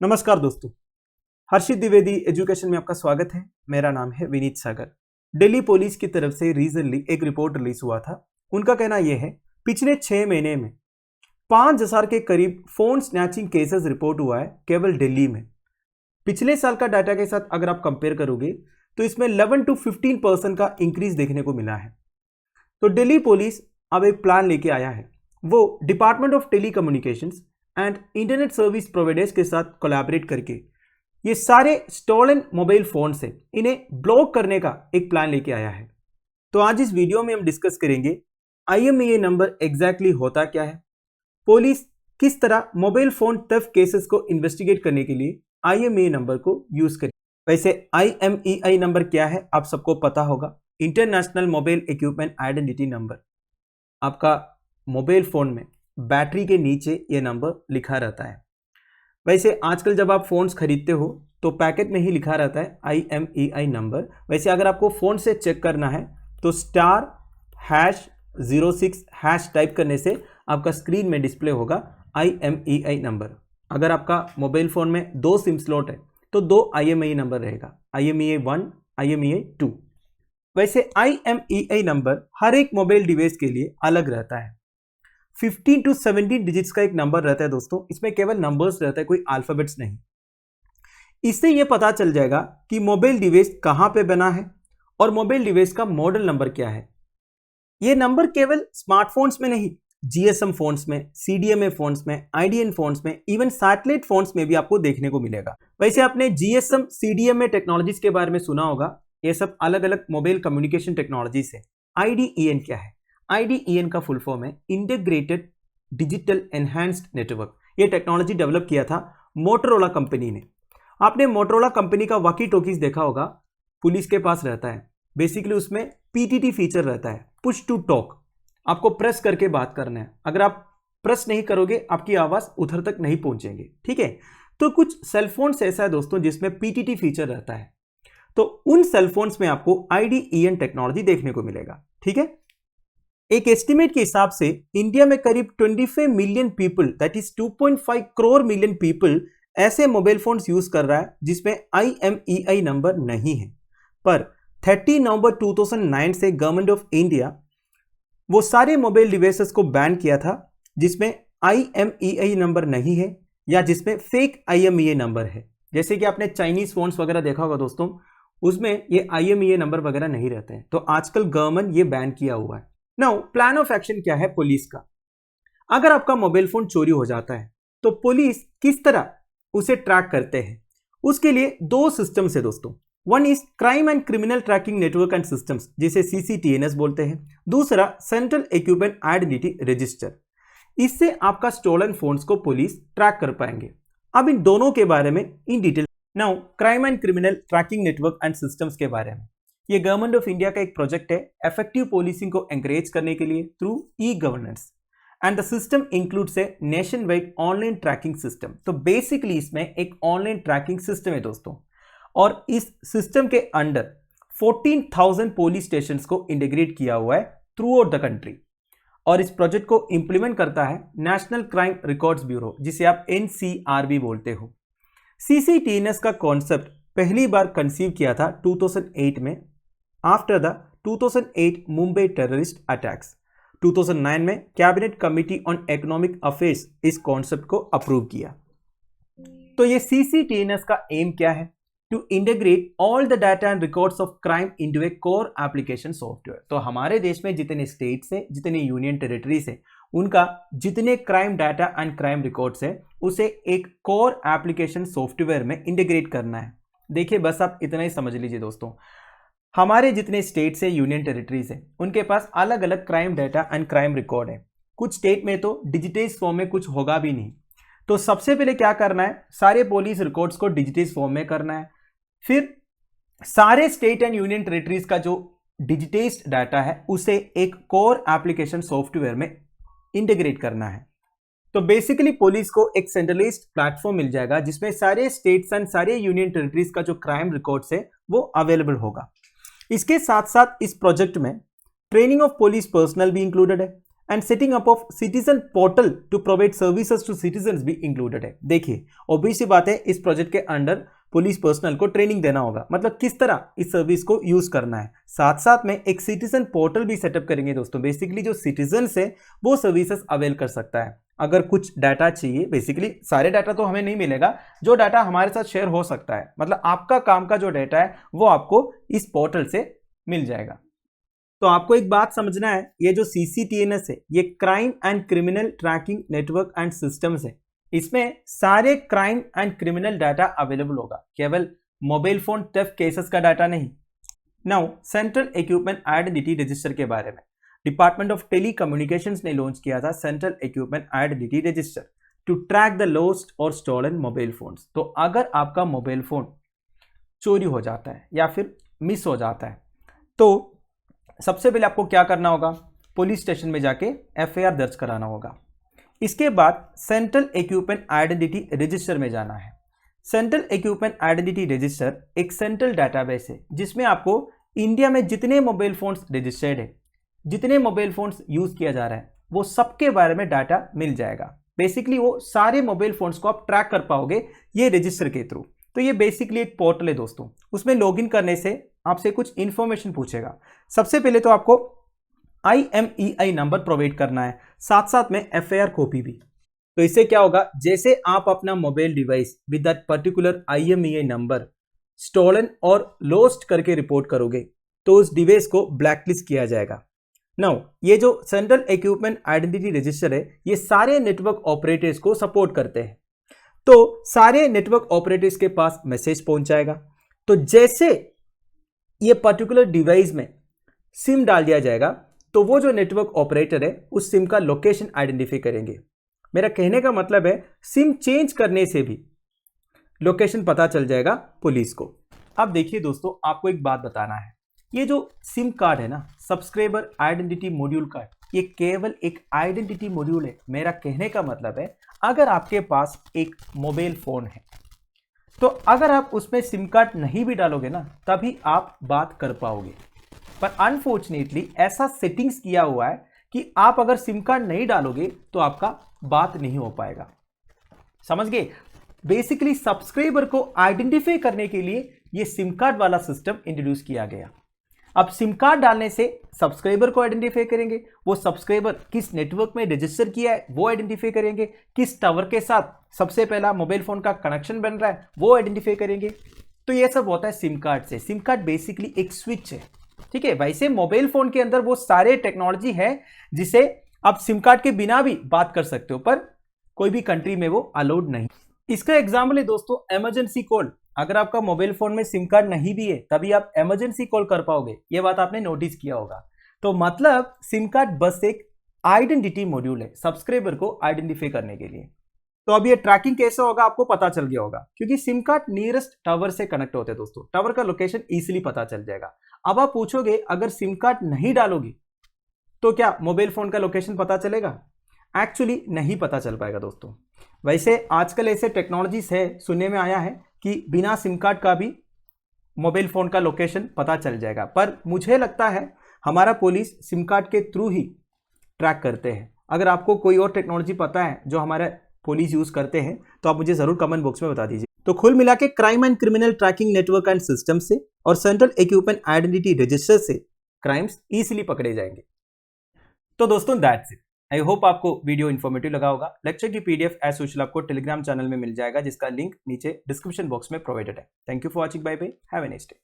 नमस्कार दोस्तों, हर्षित द्विवेदी एजुकेशन में आपका स्वागत है। मेरा नाम है विनीत सागर। दिल्ली पुलिस की तरफ से रिसेंटली एक रिपोर्ट रिलीज हुआ था। उनका कहना यह है पिछले 6 महीने में 5000 के करीब फोन स्नैचिंग केसेस रिपोर्ट हुआ है केवल दिल्ली में। पिछले साल का डाटा के साथ अगर आप कंपेयर करोगे तो इसमें 11 to 15% का इंक्रीज देखने को मिला है। तो दिल्ली पुलिस अब एक प्लान लेके आया है। वो department of telecommunications and internet service providers के साथ कोलैबोरेट करके ये सारे स्टोलन मोबाइल फोन से इन्हें ब्लॉक करने का एक प्लान लेके आया है। तो आज इस वीडियो में हम डिस्कस करेंगे IMEI नंबर एग्जैक्टली होता क्या है, पुलिस किस तरह मोबाइल फोन थेफ्ट केसेस को इन्वेस्टिगेट करने के लिए IMEI नंबर को यूज करें। वैसे IMEI नंबर क्या है आप सबको पता होगा, international mobile equipment identity number. आपका मोबाइल फोन में बैटरी के नीचे ये नंबर लिखा रहता है। वैसे आजकल जब आप फोन्स खरीदते हो तो पैकेट में ही लिखा रहता है IMEI नंबर। वैसे अगर आपको फोन से चेक करना है तो *#06# टाइप करने से आपका स्क्रीन में डिस्प्ले होगा IMEI नंबर। अगर आपका मोबाइल फोन में 2 सिम स्लॉट है तो 2 IMEI नंबर रहेगा, IMEI 1, IMEI 2। वैसे IMEI नंबर हर एक मोबाइल डिवाइस के लिए अलग रहता है। 15 to 17 डिजिट्स का एक नंबर रहता है दोस्तों, इसमें केवल नंबर्स रहता है, कोई अल्फाबेट्स नहीं। इससे यह पता चल जाएगा कि मोबाइल डिवाइस कहां पे बना है और मोबाइल डिवाइस का मॉडल नंबर क्या है। यह नंबर केवल स्मार्टफोन्स में नहीं, GSM फोन्स में, CDMA फोन्स में, IDN फोन्स में, इवन सैटेलाइट फोन्स में भी आपको देखने को मिलेगा। वैसे आपने GSM CDMA टेक्नोलॉजीज के बारे में सुना होगा, ये सब अलग अलग मोबाइल कम्युनिकेशन टेक्नोलॉजीज है। IDEN क्या है? IDEN का फुल फॉर्म है इंटीग्रेटेड डिजिटल एनहांस्ड नेटवर्क। ये टेक्नोलॉजी डेवलप किया था मोटोरोला कंपनी ने। आपने मोटोरोला कंपनी का वॉकी टॉकीज देखा होगा, पुलिस के पास रहता है। बेसिकली उसमें PTT फीचर रहता है, पुश टू टॉक। आपको प्रेस करके बात करना है, अगर आप प्रेस नहीं करोगे आपकी आवाज उधर तक नहीं पहुंचेंगे, ठीक है। तो कुछ सेलफोन्स ऐसा है दोस्तों जिसमें PTT फीचर रहता है, तो उन सेलफोन्स में आपको IDEN टेक्नोलॉजी देखने को मिलेगा, ठीक है। एक एस्टिमेट के हिसाब से इंडिया में करीब 25 million people, that is 2.5 crore million people ऐसे मोबाइल फोन्स यूज कर रहा है जिसमें IMEI नंबर नहीं है। पर 30 नवंबर 2009 से गवर्नमेंट ऑफ इंडिया वो सारे मोबाइल डिवाइसेस को बैन किया था जिसमें IMEI नंबर नहीं है या जिसमें फेक IMEI नंबर है। जैसे कि आपने चाइनीज फोन्स वगैरह देखा होगा दोस्तों, उसमें ये IMEI नंबर वगैरह नहीं रहते हैं। तो आजकल गवर्नमेंट ये बैन किया हुआ है। नाउ प्लान ऑफ एक्शन क्या है पुलिस का? अगर आपका मोबाइल फोन चोरी हो जाता है तो पुलिस किस तरह उसे ट्रैक करते हैं? उसके लिए 2 सिस्टम्स है दोस्तों। One is crime and criminal tracking network and systems, जिसे CCTNS बोलते हैं। दूसरा सेंट्रल इक्विपमेंट आइडेंटिटी रजिस्टर। इससे आपका स्टोलन फोन्स को पुलिस ट्रैक कर पाएंगे। अब इन दोनों के बारे में in detail. Now crime and criminal tracking network and systems के बारे में, ये गवर्नमेंट ऑफ इंडिया का एक प्रोजेक्ट है इफेक्टिव पोलिसिंग को एनकरेज करने के लिए through e-governance, and the system includes a nation wide online tracking system. तो बेसिकली इसमें एक ऑनलाइन ट्रैकिंग सिस्टम है दोस्तों, और इस सिस्टम के अंडर 14,000 पुलिस स्टेशन को इंटीग्रेट किया हुआ है थ्रू आउट द कंट्री। और इस प्रोजेक्ट को इंप्लीमेंट करता है नेशनल क्राइम रिकॉर्ड्स ब्यूरो, जिसे आप NCRB बोलते हो। CCTNS का कॉन्सेप्ट पहली बार कंसीव किया था 2008 में, after the 2008 Mumbai terrorist attacks. 2009 में cabinet committee on economic affairs इस कॉन्सेप्ट को अप्रूव किया। तो ये CCTNS का एम क्या है? To integrate all the data and records of crime into a core application software. तो हमारे देश में जितने स्टेट्स हैं, जितने यूनियन टेरिटरीज हैं, उनका जितने crime data and crime records है उसे एक कोर एप्लीकेशन सॉफ्टवेयर में इंटीग्रेट करना है। देखिए बस आप इतना ही समझ लीजिए दोस्तों, हमारे जितने स्टेट्स है, यूनियन टेरिटरीज है, उनके पास अलग अलग crime data and crime record है। कुछ स्टेट में तो डिजिटाइज फॉर्म में कुछ होगा भी नहीं। तो सबसे पहले क्या करना है, सारे पुलिस रिकॉर्ड्स को डिजिटाइज फॉर्म में करना है। फिर सारे स्टेट एंड यूनियन टेरिटरीज का जो डिजिटाइज्ड डाटा है उसे एक कोर एप्लीकेशन सॉफ्टवेयर में इंटीग्रेट करना है। तो बेसिकली पुलिस को एक सेंट्रलाइज्ड प्लेटफॉर्म मिल जाएगा जिसमें सारे स्टेट्स एंड सारे यूनियन टेरिटरीज का जो क्राइम रिकॉर्ड्स है वो अवेलेबल होगा। इसके साथ साथ इस प्रोजेक्ट में ट्रेनिंग ऑफ पुलिस पर्सनल भी इंक्लूडेड है, and setting up of citizen portal to provide services to citizens भी इंक्लूडेड है। देखिए ऑब्वियस सी बात है, इस प्रोजेक्ट के अंडर पुलिस पर्सनल को ट्रेनिंग देना होगा, मतलब किस तरह इस सर्विस को यूज करना है। साथ साथ में एक सिटीजन पोर्टल भी सेटअप करेंगे दोस्तों। बेसिकली जो सिटीजन है वो सर्विसेज अवेल कर सकता है। अगर कुछ डाटा चाहिए, बेसिकली सारे डाटा तो हमें नहीं मिलेगा, जो डाटा हमारे साथ शेयर हो सकता है, मतलब आपका काम का जो डाटा है वो आपको इस पोर्टल से मिल जाएगा। तो आपको एक बात समझना है, ये जो CCTNS है ये crime and criminal tracking network and systems है। इसमें सारे crime and criminal data available होगा, केवल मोबाइल फोन थेफ्ट केसेस का डाटा नहीं। Now central equipment identity register के बारे में डिपार्टमेंट ऑफ टेलीकम्युनिकेशंस ने लॉन्च किया था central equipment identity register to track the lost और स्टोलन मोबाइल फोन्स। तो अगर आपका मोबाइल फोन चोरी हो जाता है या फिर मिस हो जाता है तो सबसे पहले आपको क्या करना होगा, पुलिस स्टेशन में जाके FIR दर्ज कराना होगा। इसके बाद सेंट्रल इक्विपमेंट आइडेंटिटी रजिस्टर में जाना है। सेंट्रल इक्विपमेंट आइडेंटिटी रजिस्टर एक सेंट्रल डाटाबेस है जिसमें आपको इंडिया में जितने मोबाइल फोन्स रजिस्टर्ड है, जितने मोबाइल फोन्स यूज किया जा रहा है, वो सबके बारे में डाटा मिल जाएगा। बेसिकली वो सारे मोबाइल फोन्स को आप ट्रैक कर पाओगे ये रजिस्टर के थ्रू। तो ये बेसिकली एक पोर्टल है दोस्तों, उसमें लॉगिन करने से आपसे कुछ इंफॉर्मेशन पूछेगा। सबसे पहले तो आपको IMEI नंबर प्रोवाइड करना है, साथ साथ में FIR कॉपी भी। तो इससे क्या होगा, जैसे आप अपना mobile device with that particular IMEI number stolen और लॉस्ट करके रिपोर्ट करोगे तो उस डिवाइस को ब्लैकलिस्ट किया जाएगा। नाउ ये जो सेंट्रल इक्विपमेंट आइडेंटिटी रजिस्टर है ये सारे नेटवर्क ऑपरेटर्स को सपोर्ट करते हैं। तो सारे नेटवर्क ऑपरेटर्स के पास मैसेज पहुंच जाएगा। तो जैसे ये पर्टिकुलर डिवाइस में सिम डाल दिया जाएगा तो वो जो नेटवर्क ऑपरेटर है उस सिम का लोकेशन आइडेंटिफाई करेंगे। मेरा कहने का मतलब है सिम चेंज करने से भी लोकेशन पता चल जाएगा पुलिस को। अब देखिए दोस्तों, आपको एक बात बताना है, ये जो सिम कार्ड है ना, सब्सक्राइबर आइडेंटिटी मॉड्यूल कार्ड, ये केवल एक आइडेंटिटी मॉड्यूल है। मेरा कहने का मतलब है अगर आपके पास एक मोबाइल फोन है तो अगर आप उसमें सिम कार्ड नहीं भी डालोगे ना तभी आप बात कर पाओगे। पर अनफॉर्चुनेटली ऐसा सेटिंग्स किया हुआ है कि आप अगर सिम कार्ड नहीं डालोगे तो आपका बात नहीं हो पाएगा। समझ गए? बेसिकली सब्सक्राइबर को आइडेंटिफाई करने के लिए ये सिम कार्ड वाला सिस्टम इंट्रोड्यूस किया गया। अब सिम कार्ड डालने से सब्सक्राइबर को आइडेंटिफाई करेंगे, वो सब्सक्राइबर किस नेटवर्क में रजिस्टर किया है वो आइडेंटिफाई करेंगे, किस टावर के साथ सबसे पहला मोबाइल फोन का कनेक्शन बन रहा है वो आइडेंटिफाई करेंगे। तो ये सब होता है सिम कार्ड से। सिम कार्ड बेसिकली एक स्विच है, ठीक है। वैसे मोबाइल फोन के अंदर वो सारे टेक्नोलॉजी है जिसे आप सिम कार्ड के बिना भी बात कर सकते हो, पर कोई भी कंट्री में वो अलाउड नहीं। इसका एग्जाम्पल है दोस्तों इमरजेंसी कॉल। अगर आपका मोबाइल फोन में सिम कार्ड नहीं भी है तभी आप इमरजेंसी कॉल कर पाओगे, ये बात आपने नोटिस किया होगा। तो मतलब सिम कार्ड बस एक आइडेंटिटी मॉड्यूल है सब्सक्राइबर को आइडेंटिफाई करने के लिए। तो अब ये ट्रैकिंग कैसे होगा आपको पता चल गया होगा, क्योंकि सिम कार्ड नियरेस्ट टावर से कनेक्ट होते हैं दोस्तों। टावर का लोकेशन इजीली पता चल जाएगा। अब आप पूछोगे अगर सिम कार्ड नहीं डालोगे तो क्या मोबाइल फोन का लोकेशन पता चलेगा? एक्चुअली नहीं पता चल पाएगा दोस्तों। वैसे आजकल ऐसे टेक्नोलॉजीज है, सुनने में आया है कि बिना सिम कार्ड का भी मोबाइल फोन का लोकेशन पता चल जाएगा, पर मुझे लगता है हमारा पुलिस सिम कार्ड के थ्रू ही ट्रैक करते हैं। अगर आपको कोई और टेक्नोलॉजी पता है जो हमारे पुलिस यूज करते हैं तो आप मुझे जरूर कमेंट बॉक्स में बता दीजिए। तो कुल मिला के crime and criminal tracking network and system से और सेंट्रल इक्विपमेंट आइडेंटिटी रजिस्टर से क्राइम्स इजीली पकड़े जाएंगे। तो दोस्तों दैट्स इट। आई होप आपको वीडियो इन्फॉर्मेटिव लगा होगा। लेक्चर की PDF एज यूजुअल आपको टेलीग्राम चैनल में मिल जाएगा जिसका लिंक नीचे डिस्क्रिप्शन बॉक्स में प्रोवाइडेड है। Thank you for watching. Bye bye, have a nice day.